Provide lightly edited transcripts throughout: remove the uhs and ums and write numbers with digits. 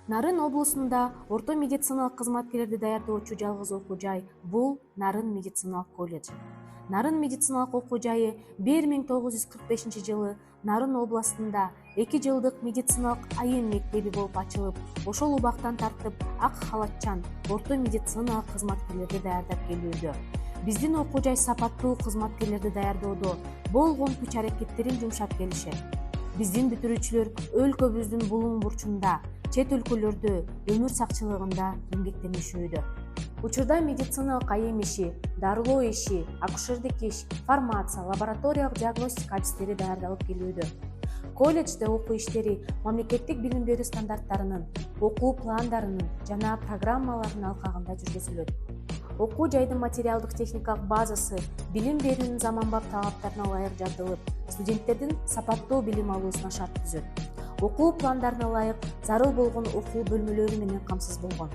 Нарын облусунда орто медициналык кызматкерлерди даярдоочу жалгыз окуу жай бул Нарын медициналык колледж. Нарын медициналык окуу жайы 1945 жылы Нарын областында 2 жылдык медициналык айым мектеби болуп ачылып, ошол убактан тартып ак халатчан орто медициналык кызматкерлерди даярдап келүүдө. Биздин окуу жай сапаттуу кызматкерлерди даярдоодо болгон күч-аракеттерин жумшап келишет. Биздин бүтүрүүчүлөр өлкөбүздүн булуң бурчунда, чет өлкөлөрдө өмүр сакчылыгында эмгектенишүүдө. Учурда медициналык айым иши, дарылоо иши, акушердик иш, фармация, лабораториялык диагностика адистери даярдалып келүүдө. Колледжде окуу иштери мамлекеттик билим берүү стандарттарынын, окуу пландарынын жана программаларынын алкагында жүргүзүлөт. Окуу жайдын материалдык техникалык базасы билим берүүнүн заманбап талаптарына ылайык жабдылып, студенттердин сапаттуу билим алуусуна шарт түзөт. Окуу пландарына ылайык зарыл болгон окуу бөлмөлөрү менен камсыз болгон.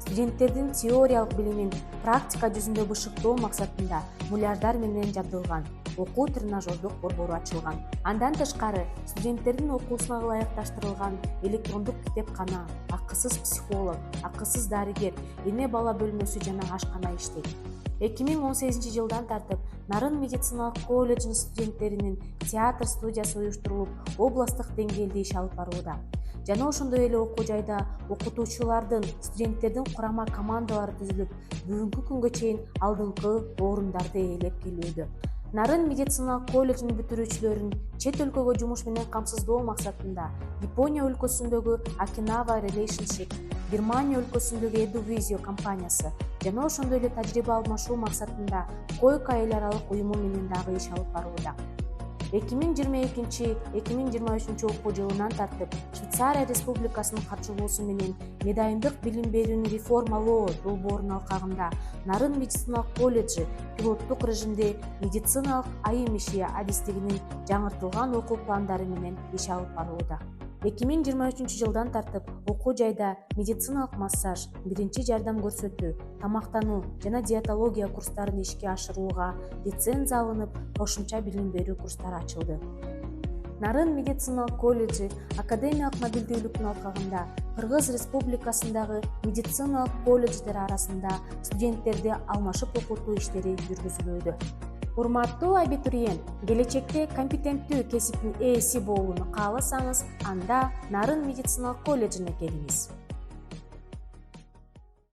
Студенттердин теориялык билимин практика жүзүндө бышыктоо максатында муляждар менен жабдылган, окуу тренажердук борбору ачылган. Андан тышкары, студенттердин окуусуна ылайыкташтырылган электрондук китепкана, акысыз психолог, акысыз дарыгер, эне бала бөлмөсү жана ашкана иштейт. 2018 жылдан тартып Нарын медициналык колледжинин студенттеринин театр студиясы уюштурулуп, областтык деңгээлде иш алып барууда. Жана ошондой эле окуу жайда окутуучулардын, студенттердин курама командалары түзүлүп, бүгүнкү күнгө чейин алдыңкы орундарды ээлеп келүүдө. Нарын медициналык колледжинин бүтүрүүчүлөрүн чет өлкөгө жумуш менен камсыздоо максатында Япония өлкөсүндөгү Okinawa Relationship, Германия өлкөсүндөгү Eduvizio компаниясы жана ошондой эле тажрыйба алмашуу максатында Койка эл аралык уюму менен дагы иш алып барууда. 2022-2023 окуу жылынан тартып Швейцария Республикасынын каржылоосу менен медайымдык билим берүүнү реформалоо долбоорунун алкагында Нарын медициналык колледжи пилоттук режимде медициналык айым иши адистигинин жаңыртылган окуу пландары менен иш алып барууда. 2023 жылдан тартып окуу жайда медициналык массаж, биринчи жардам көрсөтүү, тамактануу жана диетология курстарын ишке ашырууга лицензия алынып, кошумча билим берүү курстары ачылды. Нарын медициналык колледжи академиялык мобилдүүлүктүн алкагында Кыргыз Республикасындагы медициналык колледждер арасында студенттерди алмашып окутуу иштери жүргүзүлүүдө. Урматтуу абитуриент, келечекте компетенттүү кесиптин ээси болууну кааласаңыз, анда Нарын медициналык колледжине келиңиз.